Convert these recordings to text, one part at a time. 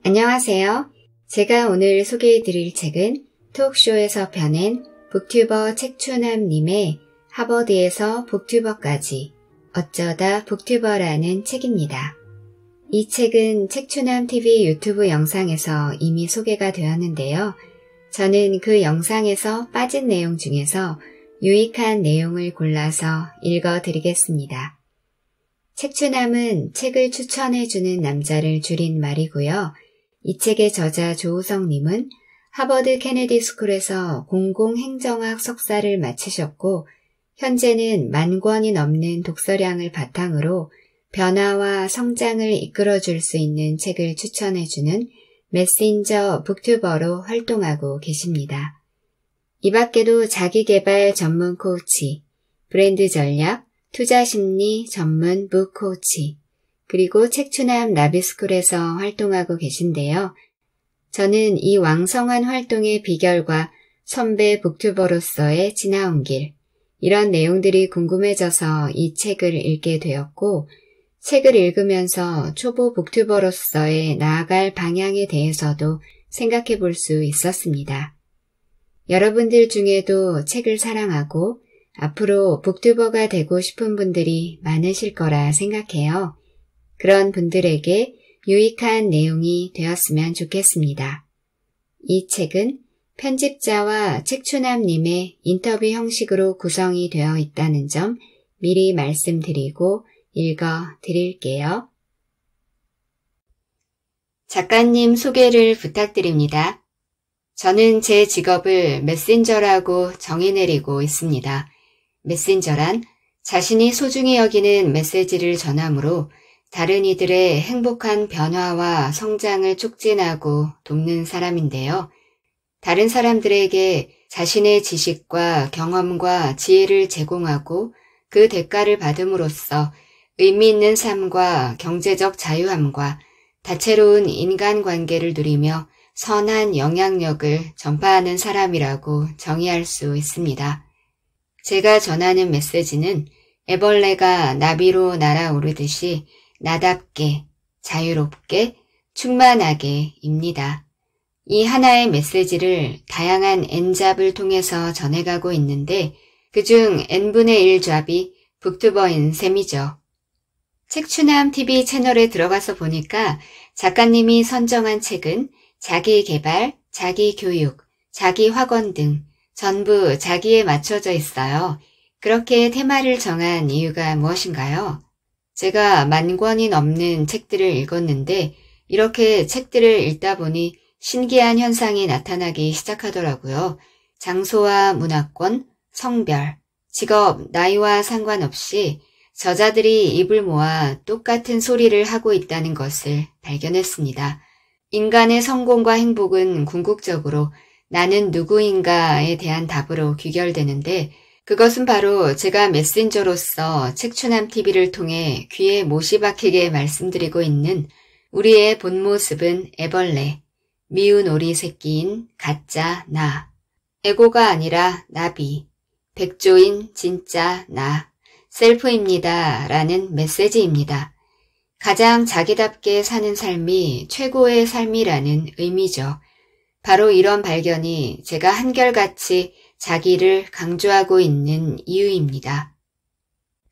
안녕하세요. 제가 오늘 소개해드릴 책은 톡쇼에서 펴낸 북튜버 책추남님의 하버드에서 북튜버까지 어쩌다 북튜버라는 책입니다. 이 책은 책추남TV 유튜브 영상에서 이미 소개가 되었는데요. 저는 그 영상에서 빠진 내용 중에서 유익한 내용을 골라서 읽어드리겠습니다. 책추남은 책을 추천해주는 남자를 줄인 말이고요. 이 책의 저자 조우성님은 하버드 케네디 스쿨에서 공공행정학 석사를 마치셨고 현재는 10,000권이 넘는 독서량을 바탕으로 변화와 성장을 이끌어줄 수 있는 책을 추천해주는 메신저 북튜버로 활동하고 계십니다. 이 밖에도 자기개발 전문 코우치, 브랜드 전략, 투자심리 전문 북 코우치, 그리고 책추남 나비스쿨에서 활동하고 계신데요. 저는 이 왕성한 활동의 비결과 선배 북튜버로서의 지나온 길, 이런 내용들이 궁금해져서 이 책을 읽게 되었고, 책을 읽으면서 초보 북튜버로서의 나아갈 방향에 대해서도 생각해 볼 수 있었습니다. 여러분들 중에도 책을 사랑하고 앞으로 북튜버가 되고 싶은 분들이 많으실 거라 생각해요. 그런 분들에게 유익한 내용이 되었으면 좋겠습니다. 이 책은 편집자와 책추남님의 인터뷰 형식으로 구성이 되어 있다는 점 미리 말씀드리고 읽어드릴게요. 작가님 소개를 부탁드립니다. 저는 제 직업을 메신저라고 정의내리고 있습니다. 메신저란 자신이 소중히 여기는 메시지를 전함으로 다른 이들의 행복한 변화와 성장을 촉진하고 돕는 사람인데요. 다른 사람들에게 자신의 지식과 경험과 지혜를 제공하고 그 대가를 받음으로써 의미 있는 삶과 경제적 자유함과 다채로운 인간관계를 누리며 선한 영향력을 전파하는 사람이라고 정의할 수 있습니다. 제가 전하는 메시지는 애벌레가 나비로 날아오르듯이 나답게, 자유롭게, 충만하게입니다. 이 하나의 메시지를 다양한 N잡을 통해서 전해가고 있는데 그중 N분의 1 잡이 북튜버인 셈이죠. 책추남TV 채널에 들어가서 보니까 작가님이 선정한 책은 자기개발, 자기교육, 자기학원 등 전부 자기에 맞춰져 있어요. 그렇게 테마를 정한 이유가 무엇인가요? 제가 10,000권이 넘는 책들을 읽었는데 이렇게 책들을 읽다 보니 신기한 현상이 나타나기 시작하더라고요. 장소와 문화권, 성별, 직업, 나이와 상관없이 저자들이 입을 모아 똑같은 소리를 하고 있다는 것을 발견했습니다. 인간의 성공과 행복은 궁극적으로 나는 누구인가에 대한 답으로 귀결되는데 그것은 바로 제가 메신저로서 책추남TV를 통해 귀에 못이 박히게 말씀드리고 있는 우리의 본 모습은 애벌레, 미운 오리 새끼인 가짜 나, 에고가 아니라 나비, 백조인 진짜 나, 셀프입니다 라는 메시지입니다. 가장 자기답게 사는 삶이 최고의 삶이라는 의미죠. 바로 이런 발견이 제가 한결같이 자기를 강조하고 있는 이유입니다.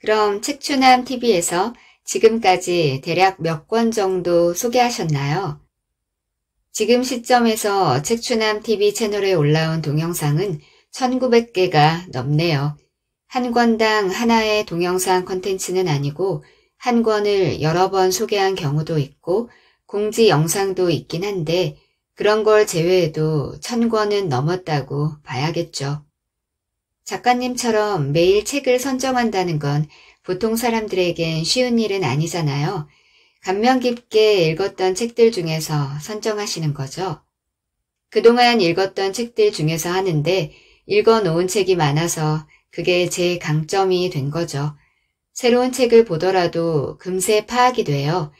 그럼 책추남TV에서 지금까지 대략 몇 권 정도 소개하셨나요? 지금 시점에서 책추남TV 채널에 올라온 동영상은 1900개가 넘네요. 한 권당 하나의 동영상 콘텐츠는 아니고 한 권을 여러 번 소개한 경우도 있고 공지 영상도 있긴 한데 그런 걸 제외해도 1000권은 넘었다고 봐야겠죠. 작가님처럼 매일 책을 선정한다는 건 보통 사람들에겐 쉬운 일은 아니잖아요. 감명 깊게 읽었던 책들 중에서 선정하시는 거죠. 그동안 읽었던 책들 중에서 하는데 읽어놓은 책이 많아서 그게 제 강점이 된 거죠. 새로운 책을 보더라도 금세 파악이 돼요.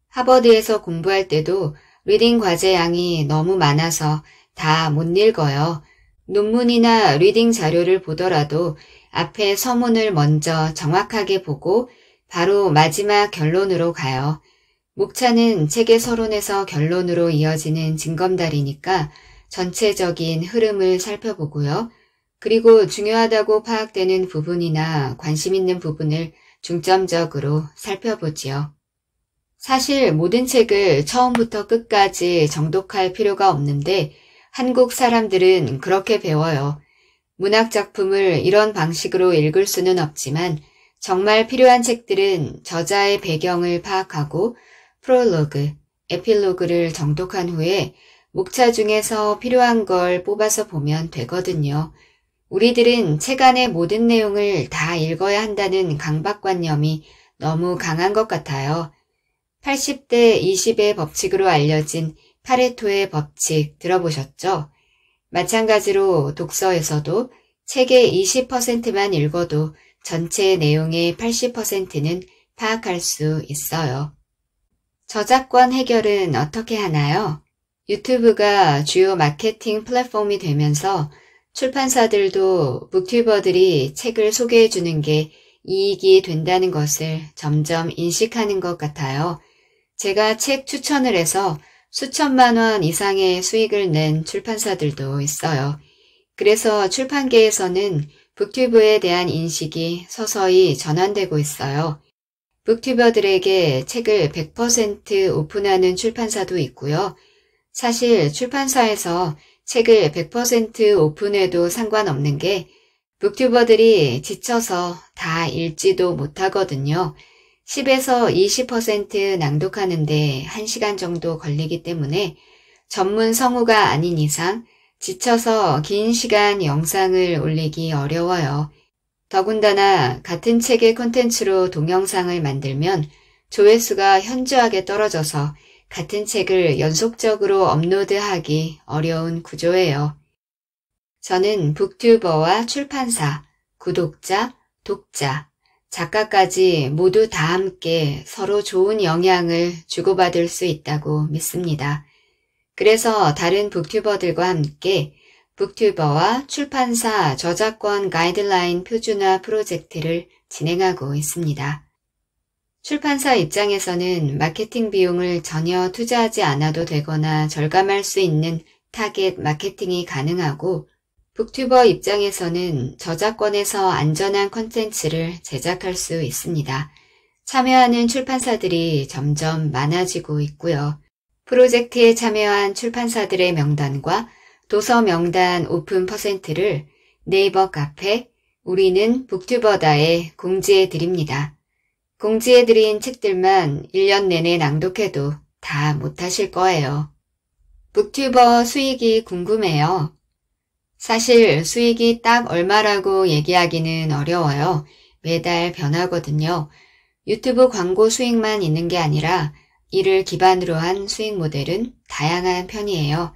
하버드에서 공부할 때도 리딩 과제 양이 너무 많아서 다 못 읽어요. 논문이나 리딩 자료를 보더라도 앞에 서문을 먼저 정확하게 보고 바로 마지막 결론으로 가요. 목차는 책의 서론에서 결론으로 이어지는 징검다리니까 전체적인 흐름을 살펴보고요. 그리고 중요하다고 파악되는 부분이나 관심 있는 부분을 중점적으로 살펴보지요. 사실 모든 책을 처음부터 끝까지 정독할 필요가 없는데 한국 사람들은 그렇게 배워요. 문학 작품을 이런 방식으로 읽을 수는 없지만 정말 필요한 책들은 저자의 배경을 파악하고 프롤로그, 에필로그를 정독한 후에 목차 중에서 필요한 걸 뽑아서 보면 되거든요. 우리들은 책 안의 모든 내용을 다 읽어야 한다는 강박관념이 너무 강한 것 같아요. 80대 20의 법칙으로 알려진 파레토의 법칙 들어보셨죠? 마찬가지로 독서에서도 책의 20%만 읽어도 전체 내용의 80%는 파악할 수 있어요. 저작권 해결은 어떻게 하나요? 유튜브가 주요 마케팅 플랫폼이 되면서 출판사들도 북튜버들이 책을 소개해 주는 게 이익이 된다는 것을 점점 인식하는 것 같아요. 제가 책 추천을 해서 수천만 원 이상의 수익을 낸 출판사들도 있어요. 그래서 출판계에서는 북튜브에 대한 인식이 서서히 전환되고 있어요. 북튜버들에게 책을 100% 오픈하는 출판사도 있고요. 사실 출판사에서 책을 100% 오픈해도 상관없는 게 북튜버들이 지쳐서 다 읽지도 못하거든요. 10에서 20% 낭독하는데 1시간 정도 걸리기 때문에 전문 성우가 아닌 이상 지쳐서 긴 시간 영상을 올리기 어려워요. 더군다나 같은 책의 콘텐츠로 동영상을 만들면 조회수가 현저하게 떨어져서 같은 책을 연속적으로 업로드하기 어려운 구조예요. 저는 북튜버와 출판사, 구독자, 독자, 작가까지 모두 다 함께 서로 좋은 영향을 주고받을 수 있다고 믿습니다. 그래서 다른 북튜버들과 함께 북튜버와 출판사 저작권 가이드라인 표준화 프로젝트를 진행하고 있습니다. 출판사 입장에서는 마케팅 비용을 전혀 투자하지 않아도 되거나 절감할 수 있는 타겟 마케팅이 가능하고 북튜버 입장에서는 저작권에서 안전한 콘텐츠를 제작할 수 있습니다. 참여하는 출판사들이 점점 많아지고 있고요. 프로젝트에 참여한 출판사들의 명단과 도서 명단 오픈 퍼센트를 네이버 카페 우리는 북튜버다에 공지해 드립니다. 공지해 드린 책들만 1년 내내 낭독해도 다 못하실 거예요. 북튜버 수익이 궁금해요. 사실 수익이 딱 얼마라고 얘기하기는 어려워요. 매달 변하거든요. 유튜브 광고 수익만 있는 게 아니라 이를 기반으로 한 수익 모델은 다양한 편이에요.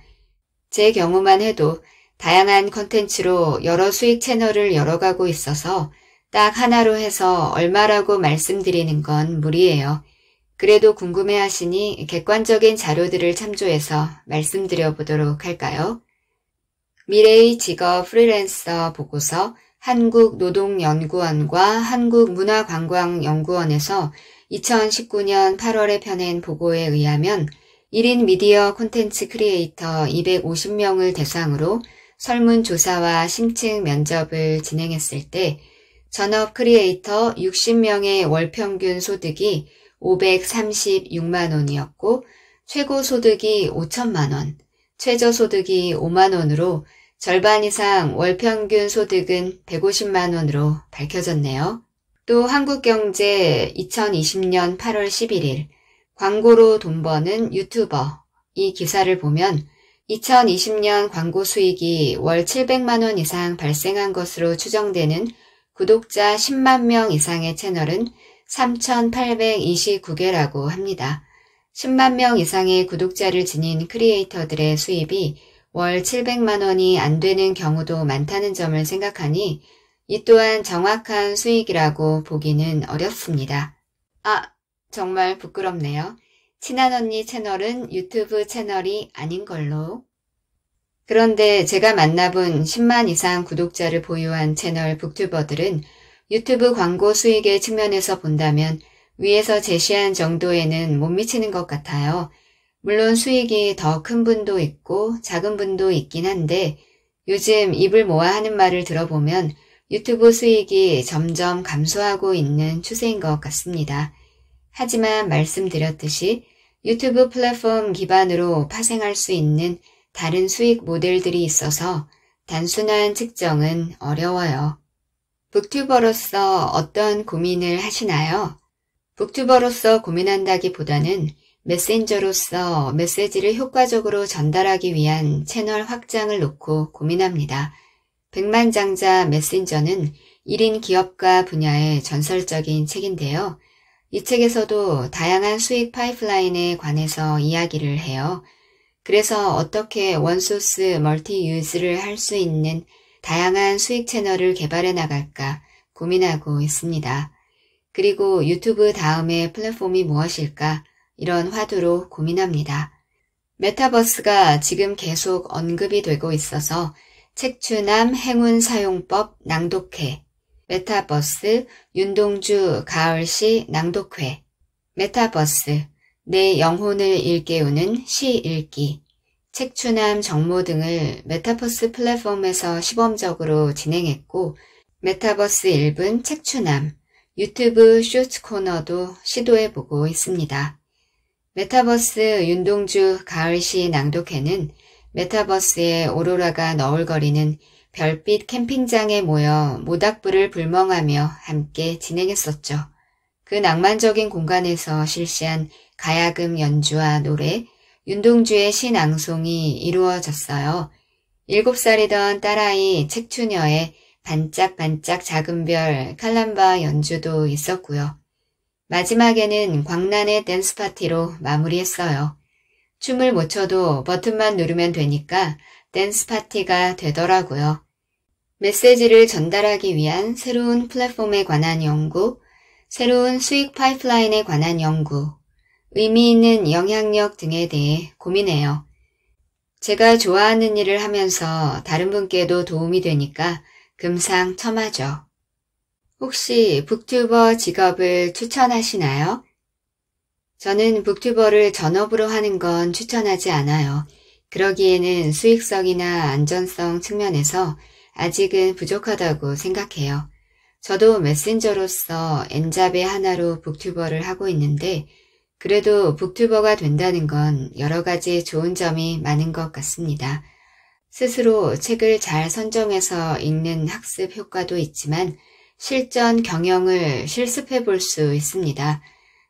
제 경우만 해도 다양한 컨텐츠로 여러 수익 채널을 열어가고 있어서 딱 하나로 해서 얼마라고 말씀드리는 건 무리예요. 그래도 궁금해하시니 객관적인 자료들을 참조해서 말씀드려 보도록 할까요? 미래의 직업 프리랜서 보고서 한국노동연구원과 한국문화관광연구원에서 2019년 8월에 펴낸 보고에 의하면 1인 미디어 콘텐츠 크리에이터 250명을 대상으로 설문조사와 심층 면접을 진행했을 때 전업 크리에이터 60명의 월평균 소득이 536만 원이었고 최고 소득이 5천만 원, 최저 소득이 5만 원으로 절반 이상 월평균 소득은 150만 원으로 밝혀졌네요. 또 한국경제 2020년 8월 11일 광고로 돈 버는 유튜버 이 기사를 보면 2020년 광고 수익이 월 700만 원 이상 발생한 것으로 추정되는 구독자 10만 명 이상의 채널은 3,829개라고 합니다. 10만 명 이상의 구독자를 지닌 크리에이터들의 수입이 월 700만 원이 안 되는 경우도 많다는 점을 생각하니 이 또한 정확한 수익이라고 보기는 어렵습니다. 정말 부끄럽네요. 친한 언니 채널은 유튜브 채널이 아닌 걸로. 그런데 제가 만나본 10만 이상 구독자를 보유한 채널 북튜버들은 유튜브 광고 수익의 측면에서 본다면 위에서 제시한 정도에는 못 미치는 것 같아요. 물론 수익이 더 큰 분도 있고 작은 분도 있긴 한데 요즘 입을 모아 하는 말을 들어보면 유튜브 수익이 점점 감소하고 있는 추세인 것 같습니다. 하지만 말씀드렸듯이 유튜브 플랫폼 기반으로 파생할 수 있는 다른 수익 모델들이 있어서 단순한 측정은 어려워요. 북튜버로서 어떤 고민을 하시나요? 북튜버로서 고민한다기보다는 메신저로서 메시지를 효과적으로 전달하기 위한 채널 확장을 놓고 고민합니다. 백만장자 메신저는 1인 기업가 분야의 전설적인 책인데요. 이 책에서도 다양한 수익 파이프라인에 관해서 이야기를 해요. 그래서 어떻게 원소스 멀티 유즈를 할 수 있는 다양한 수익 채널을 개발해 나갈까 고민하고 있습니다. 그리고 유튜브 다음의 플랫폼이 무엇일까 이런 화두로 고민합니다. 메타버스가 지금 계속 언급이 되고 있어서 책추남 행운 사용법 낭독회, 메타버스 윤동주 가을시 낭독회, 메타버스 내 영혼을 일깨우는 시 읽기, 책추남 정모 등을 메타버스 플랫폼에서 시범적으로 진행했고 메타버스 1분 책추남, 유튜브 쇼츠 코너도 시도해보고 있습니다. 메타버스 윤동주 가을시 낭독회는 메타버스에 오로라가 너울거리는 별빛 캠핑장에 모여 모닥불을 불멍하며 함께 진행했었죠. 그 낭만적인 공간에서 실시한 가야금 연주와 노래, 윤동주의 시낭송이 이루어졌어요. 7살이던 딸아이 책추녀의 반짝반짝 작은 별 칼람바 연주도 있었고요. 마지막에는 광란의 댄스 파티로 마무리했어요. 춤을 못 춰도 버튼만 누르면 되니까 댄스 파티가 되더라고요. 메시지를 전달하기 위한 새로운 플랫폼에 관한 연구, 새로운 수익 파이프라인에 관한 연구, 의미 있는 영향력 등에 대해 고민해요. 제가 좋아하는 일을 하면서 다른 분께도 도움이 되니까 금상첨화죠. 혹시 북튜버 직업을 추천하시나요? 저는 북튜버를 전업으로 하는 건 추천하지 않아요. 그러기에는 수익성이나 안전성 측면에서 아직은 부족하다고 생각해요. 저도 메신저로서 엔잡의 하나로 북튜버를 하고 있는데 그래도 북튜버가 된다는 건 여러 가지 좋은 점이 많은 것 같습니다. 스스로 책을 잘 선정해서 읽는 학습 효과도 있지만 실전 경영을 실습해 볼 수 있습니다.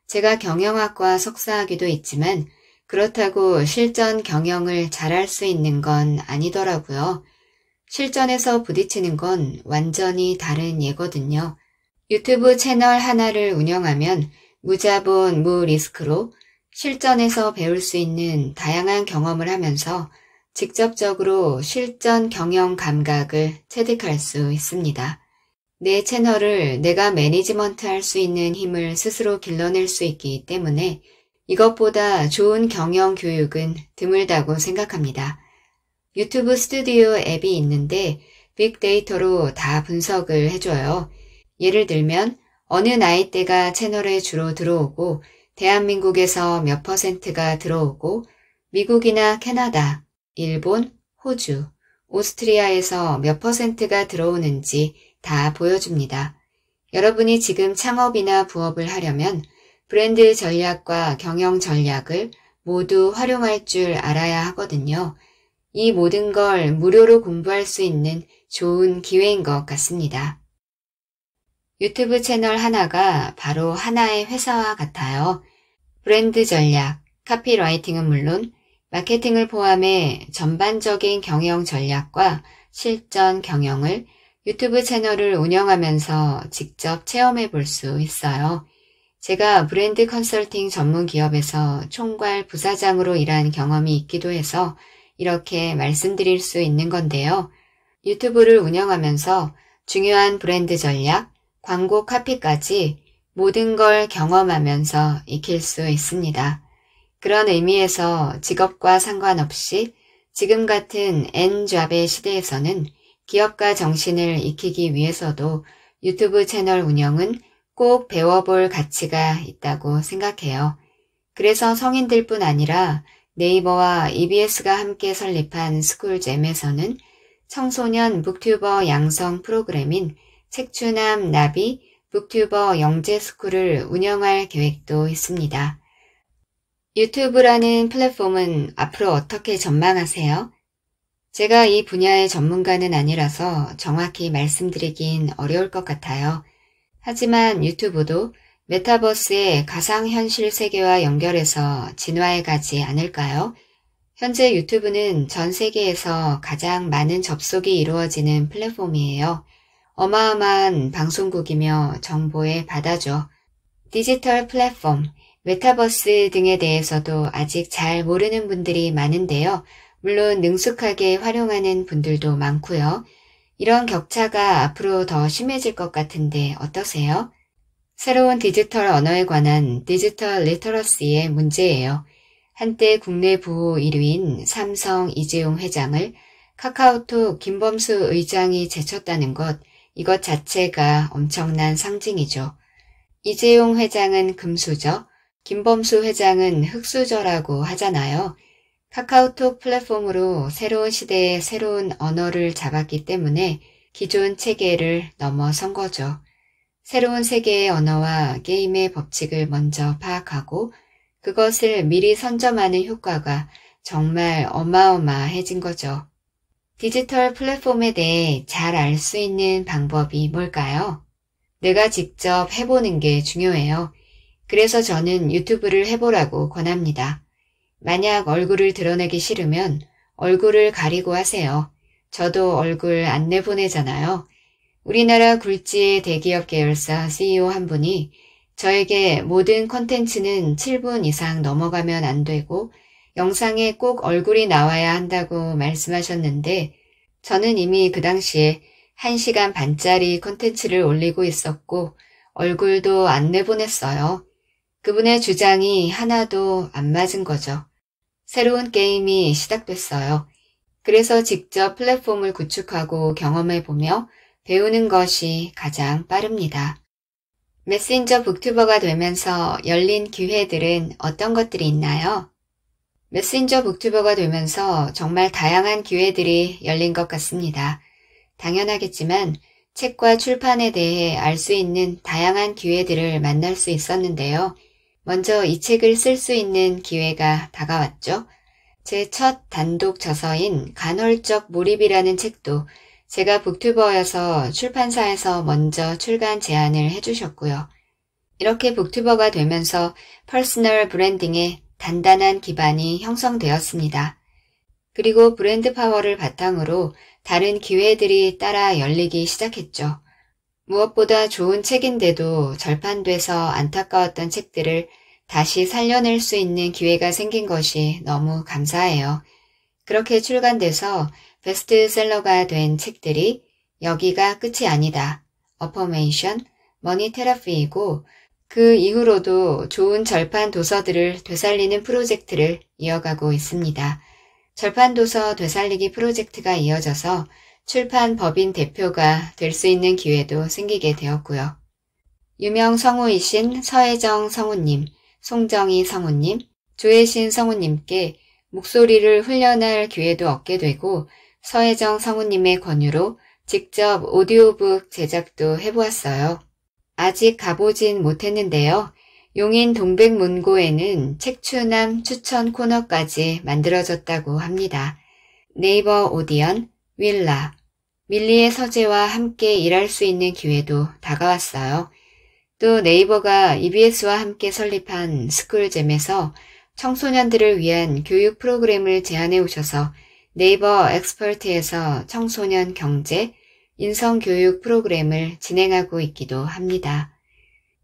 제가 경영학과 석사학위도 있지만 그렇다고 실전 경영을 잘할 수 있는 건 아니더라고요. 실전에서 부딪히는 건 완전히 다른 예거든요. 유튜브 채널 하나를 운영하면 무자본, 무리스크로 실전에서 배울 수 있는 다양한 경험을 하면서 직접적으로 실전 경영 감각을 체득할 수 있습니다. 내 채널을 내가 매니지먼트 할 수 있는 힘을 스스로 길러낼 수 있기 때문에 이것보다 좋은 경영 교육은 드물다고 생각합니다. 유튜브 스튜디오 앱이 있는데 빅데이터로 다 분석을 해줘요. 예를 들면 어느 나이대가 채널에 주로 들어오고 대한민국에서 몇 %가 들어오고 미국이나 캐나다, 일본, 호주, 오스트리아에서 몇 %가 들어오는지 다 보여줍니다. 여러분이 지금 창업이나 부업을 하려면 브랜드 전략과 경영 전략을 모두 활용할 줄 알아야 하거든요. 이 모든 걸 무료로 공부할 수 있는 좋은 기회인 것 같습니다. 유튜브 채널 하나가 바로 하나의 회사와 같아요. 브랜드 전략, 카피라이팅은 물론 마케팅을 포함해 전반적인 경영 전략과 실전 경영을 유튜브 채널을 운영하면서 직접 체험해 볼 수 있어요. 제가 브랜드 컨설팅 전문 기업에서 총괄 부사장으로 일한 경험이 있기도 해서 이렇게 말씀드릴 수 있는 건데요. 유튜브를 운영하면서 중요한 브랜드 전략, 광고 카피까지 모든 걸 경험하면서 익힐 수 있습니다. 그런 의미에서 직업과 상관없이 지금 같은 N잡의 시대에서는 기업가 정신을 익히기 위해서도 유튜브 채널 운영은 꼭 배워볼 가치가 있다고 생각해요. 그래서 성인들뿐 아니라 네이버와 EBS가 함께 설립한 스쿨잼에서는 청소년 북튜버 양성 프로그램인 책추남 나비 북튜버 영재스쿨을 운영할 계획도 있습니다. 유튜브라는 플랫폼은 앞으로 어떻게 전망하세요? 제가 이 분야의 전문가는 아니라서 정확히 말씀드리긴 어려울 것 같아요. 하지만 유튜브도 메타버스의 가상현실 세계와 연결해서 진화해 가지 않을까요? 현재 유튜브는 전 세계에서 가장 많은 접속이 이루어지는 플랫폼이에요. 어마어마한 방송국이며 정보의 바다죠. 디지털 플랫폼, 메타버스 등에 대해서도 아직 잘 모르는 분들이 많은데요. 물론 능숙하게 활용하는 분들도 많고요. 이런 격차가 앞으로 더 심해질 것 같은데 어떠세요? 새로운 디지털 언어에 관한 디지털 리터러시의 문제예요. 한때 국내 부호 1위인 삼성 이재용 회장을 카카오톡 김범수 의장이 제쳤다는 것, 이것 자체가 엄청난 상징이죠. 이재용 회장은 금수저, 김범수 회장은 흑수저라고 하잖아요. 카카오톡 플랫폼으로 새로운 시대의 새로운 언어를 잡았기 때문에 기존 체계를 넘어선 거죠. 새로운 세계의 언어와 게임의 법칙을 먼저 파악하고 그것을 미리 선점하는 효과가 정말 어마어마해진 거죠. 디지털 플랫폼에 대해 잘 알 수 있는 방법이 뭘까요? 내가 직접 해보는 게 중요해요. 그래서 저는 유튜브를 해보라고 권합니다. 만약 얼굴을 드러내기 싫으면 얼굴을 가리고 하세요. 저도 얼굴 안 내보내잖아요. 우리나라 굴지의 대기업 계열사 CEO 한 분이 저에게 모든 컨텐츠는 7분 이상 넘어가면 안 되고 영상에 꼭 얼굴이 나와야 한다고 말씀하셨는데 저는 이미 그 당시에 1시간 반짜리 컨텐츠를 올리고 있었고 얼굴도 안 내보냈어요. 그분의 주장이 하나도 안 맞은 거죠. 새로운 게임이 시작됐어요. 그래서 직접 플랫폼을 구축하고 경험해보며 배우는 것이 가장 빠릅니다. 메신저 북튜버가 되면서 열린 기회들은 어떤 것들이 있나요? 메신저 북튜버가 되면서 정말 다양한 기회들이 열린 것 같습니다. 당연하겠지만 책과 출판에 대해 알 수 있는 다양한 기회들을 만날 수 있었는데요. 먼저 이 책을 쓸 수 있는 기회가 다가왔죠. 제 첫 단독 저서인 간헐적 몰입이라는 책도 제가 북튜버여서 출판사에서 먼저 출간 제안을 해주셨고요. 이렇게 북튜버가 되면서 퍼스널 브랜딩에 단단한 기반이 형성되었습니다. 그리고 브랜드 파워를 바탕으로 다른 기회들이 따라 열리기 시작했죠. 무엇보다 좋은 책인데도 절판돼서 안타까웠던 책들을 다시 살려낼 수 있는 기회가 생긴 것이 너무 감사해요. 그렇게 출간돼서 베스트셀러가 된 책들이 여기가 끝이 아니다, 어퍼메이션, 머니 테라피이고 그 이후로도 좋은 절판 도서들을 되살리는 프로젝트를 이어가고 있습니다. 절판 도서 되살리기 프로젝트가 이어져서 출판 법인 대표가 될 수 있는 기회도 생기게 되었고요. 유명 성우이신 서혜정 성우님, 송정희 성우님, 조혜신 성우님께 목소리를 훈련할 기회도 얻게 되고 서혜정 성우님의 권유로 직접 오디오북 제작도 해보았어요. 아직 가보진 못했는데요. 용인 동백문고에는 책추남 추천 코너까지 만들어졌다고 합니다. 네이버 오디언, 윌라, 밀리의 서재와 함께 일할 수 있는 기회도 다가왔어요. 또 네이버가 EBS와 함께 설립한 스쿨잼에서 청소년들을 위한 교육 프로그램을 제안해 오셔서 네이버 엑스퍼트에서 청소년 경제, 인성교육 프로그램을 진행하고 있기도 합니다.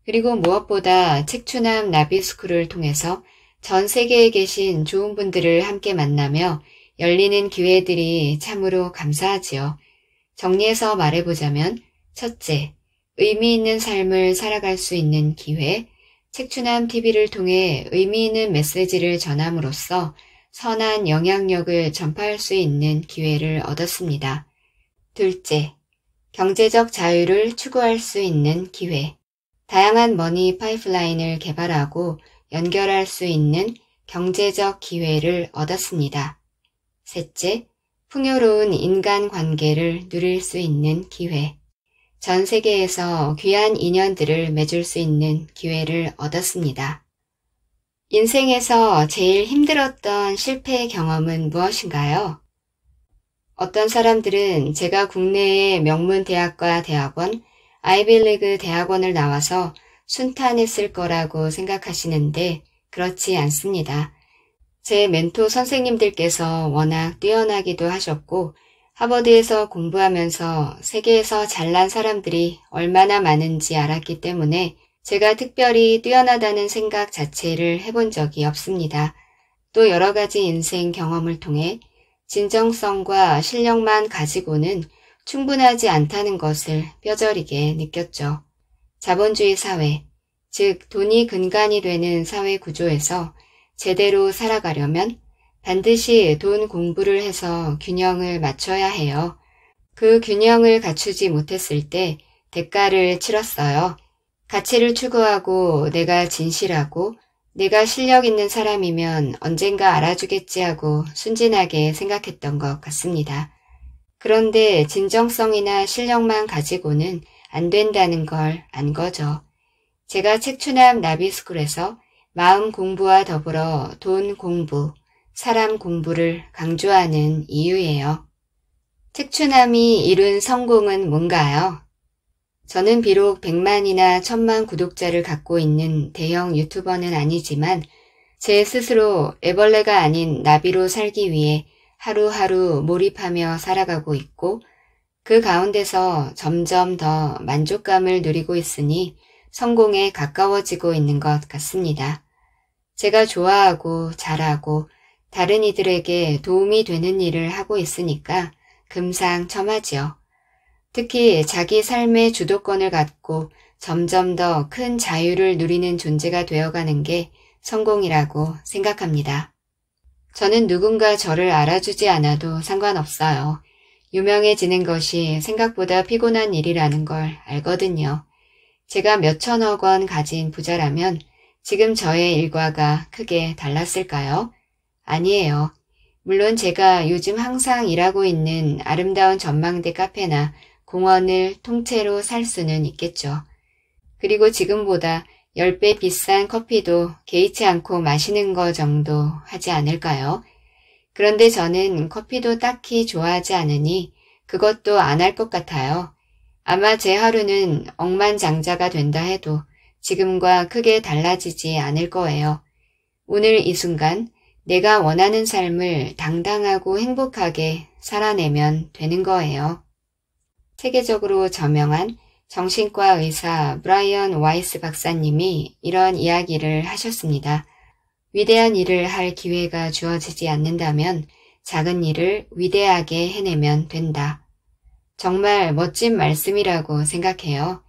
그리고 무엇보다 책추남 나비스쿨을 통해서 전 세계에 계신 좋은 분들을 함께 만나며 열리는 기회들이 참으로 감사하지요. 정리해서 말해보자면 첫째, 의미 있는 삶을 살아갈 수 있는 기회, 책추남 TV를 통해 의미 있는 메시지를 전함으로써 선한 영향력을 전파할 수 있는 기회를 얻었습니다. 둘째, 경제적 자유를 추구할 수 있는 기회. 다양한 머니 파이프라인을 개발하고 연결할 수 있는 경제적 기회를 얻었습니다. 셋째, 풍요로운 인간관계를 누릴 수 있는 기회. 전 세계에서 귀한 인연들을 맺을 수 있는 기회를 얻었습니다. 인생에서 제일 힘들었던 실패 경험은 무엇인가요? 어떤 사람들은 제가 국내의 명문 대학과 대학원, 아이빌리그 대학원을 나와서 순탄했을 거라고 생각하시는데 그렇지 않습니다. 제 멘토 선생님들께서 워낙 뛰어나기도 하셨고 하버드에서 공부하면서 세계에서 잘난 사람들이 얼마나 많은지 알았기 때문에 제가 특별히 뛰어나다는 생각 자체를 해본 적이 없습니다. 또 여러 가지 인생 경험을 통해 진정성과 실력만 가지고는 충분하지 않다는 것을 뼈저리게 느꼈죠. 자본주의 사회, 즉 돈이 근간이 되는 사회 구조에서 제대로 살아가려면 반드시 돈 공부를 해서 균형을 맞춰야 해요. 그 균형을 갖추지 못했을 때 대가를 치렀어요. 가치를 추구하고 내가 진실하고 내가 실력 있는 사람이면 언젠가 알아주겠지 하고 순진하게 생각했던 것 같습니다. 그런데 진정성이나 실력만 가지고는 안 된다는 걸 안 거죠. 제가 책추남 나비스쿨에서 마음 공부와 더불어 돈 공부, 사람 공부를 강조하는 이유예요. 책추남이 이룬 성공은 뭔가요? 저는 비록 100만이나 1000만 구독자를 갖고 있는 대형 유튜버는 아니지만 제 스스로 애벌레가 아닌 나비로 살기 위해 하루하루 몰입하며 살아가고 있고 그 가운데서 점점 더 만족감을 누리고 있으니 성공에 가까워지고 있는 것 같습니다. 제가 좋아하고 잘하고 다른 이들에게 도움이 되는 일을 하고 있으니까 금상첨화지요. 특히 자기 삶의 주도권을 갖고 점점 더 큰 자유를 누리는 존재가 되어가는 게 성공이라고 생각합니다. 저는 누군가 저를 알아주지 않아도 상관없어요. 유명해지는 것이 생각보다 피곤한 일이라는 걸 알거든요. 제가 몇천억 원 가진 부자라면 지금 저의 일과가 크게 달랐을까요? 아니에요. 물론 제가 요즘 항상 일하고 있는 아름다운 전망대 카페나 공원을 통째로 살 수는 있겠죠. 그리고 지금보다 10배 비싼 커피도 개의치 않고 마시는 거 정도 하지 않을까요? 그런데 저는 커피도 딱히 좋아하지 않으니 그것도 안 할 것 같아요. 아마 제 하루는 억만장자가 된다 해도 지금과 크게 달라지지 않을 거예요. 오늘 이 순간 내가 원하는 삶을 당당하고 행복하게 살아내면 되는 거예요. 세계적으로 저명한 정신과 의사 브라이언 와이스 박사님이 이런 이야기를 하셨습니다. 위대한 일을 할 기회가 주어지지 않는다면 작은 일을 위대하게 해내면 된다. 정말 멋진 말씀이라고 생각해요.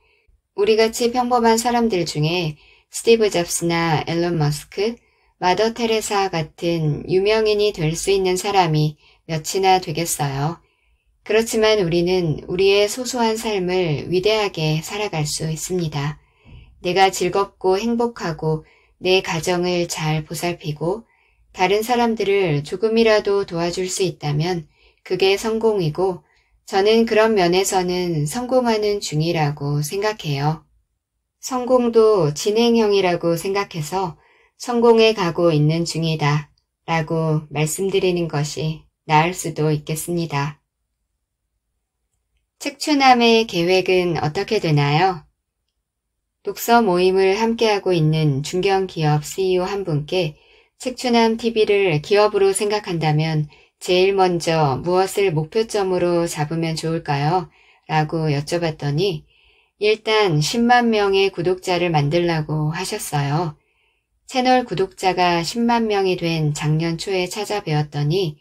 우리같이 평범한 사람들 중에 스티브 잡스나 앨런 머스크, 마더 테레사 같은 유명인이 될 수 있는 사람이 몇이나 되겠어요. 그렇지만 우리는 우리의 소소한 삶을 위대하게 살아갈 수 있습니다. 내가 즐겁고 행복하고 내 가정을 잘 보살피고 다른 사람들을 조금이라도 도와줄 수 있다면 그게 성공이고 저는 그런 면에서는 성공하는 중이라고 생각해요. 성공도 진행형이라고 생각해서 성공해 가고 있는 중이다 라고 말씀드리는 것이 나을 수도 있겠습니다. 책추남의 계획은 어떻게 되나요? 독서 모임을 함께하고 있는 중견기업 CEO 한 분께 책추남 TV를 기업으로 생각한다면 제일 먼저 무엇을 목표점으로 잡으면 좋을까요? 라고 여쭤봤더니 일단 10만 명의 구독자를 만들라고 하셨어요. 채널 구독자가 10만 명이 된 작년 초에 찾아뵈었더니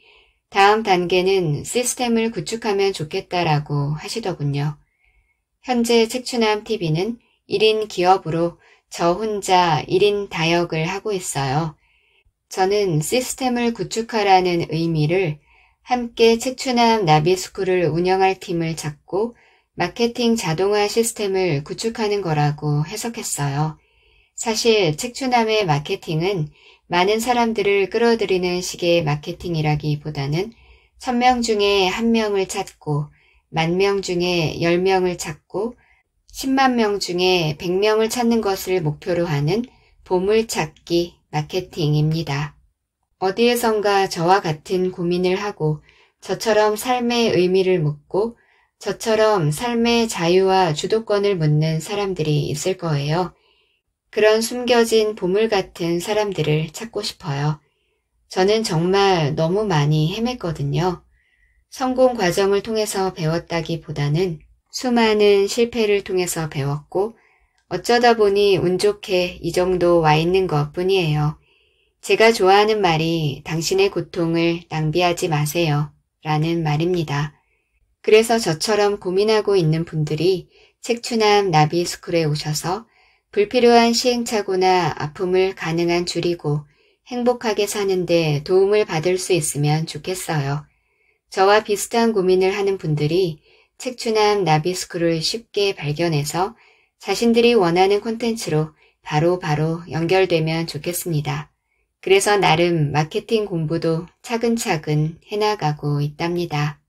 다음 단계는 시스템을 구축하면 좋겠다라고 하시더군요. 현재 책추남 TV는 1인 기업으로 저 혼자 1인 다역을 하고 있어요. 저는 시스템을 구축하라는 의미를 함께 책추남 나비스쿨을 운영할 팀을 찾고 마케팅 자동화 시스템을 구축하는 거라고 해석했어요. 사실 책추남의 마케팅은 많은 사람들을 끌어들이는 식의 마케팅이라기보다는 1000명 중에 1명을 찾고 10,000명 중에 10명을 찾고 10만 명 중에 100명을 찾는 것을 목표로 하는 보물찾기 마케팅입니다. 어디에선가 저와 같은 고민을 하고 저처럼 삶의 의미를 묻고 저처럼 삶의 자유와 주도권을 묻는 사람들이 있을 거예요. 그런 숨겨진 보물 같은 사람들을 찾고 싶어요. 저는 정말 너무 많이 헤맸거든요. 성공 과정을 통해서 배웠다기보다는 수많은 실패를 통해서 배웠고 어쩌다 보니 운 좋게 이 정도 와 있는 것 뿐이에요. 제가 좋아하는 말이 당신의 고통을 낭비하지 마세요 라는 말입니다. 그래서 저처럼 고민하고 있는 분들이 책추남 나비스쿨에 오셔서 불필요한 시행착오나 아픔을 가능한 줄이고 행복하게 사는데 도움을 받을 수 있으면 좋겠어요. 저와 비슷한 고민을 하는 분들이 책추남 나비스쿨을 쉽게 발견해서 자신들이 원하는 콘텐츠로 바로 연결되면 좋겠습니다. 그래서 나름 마케팅 공부도 차근차근 해나가고 있답니다.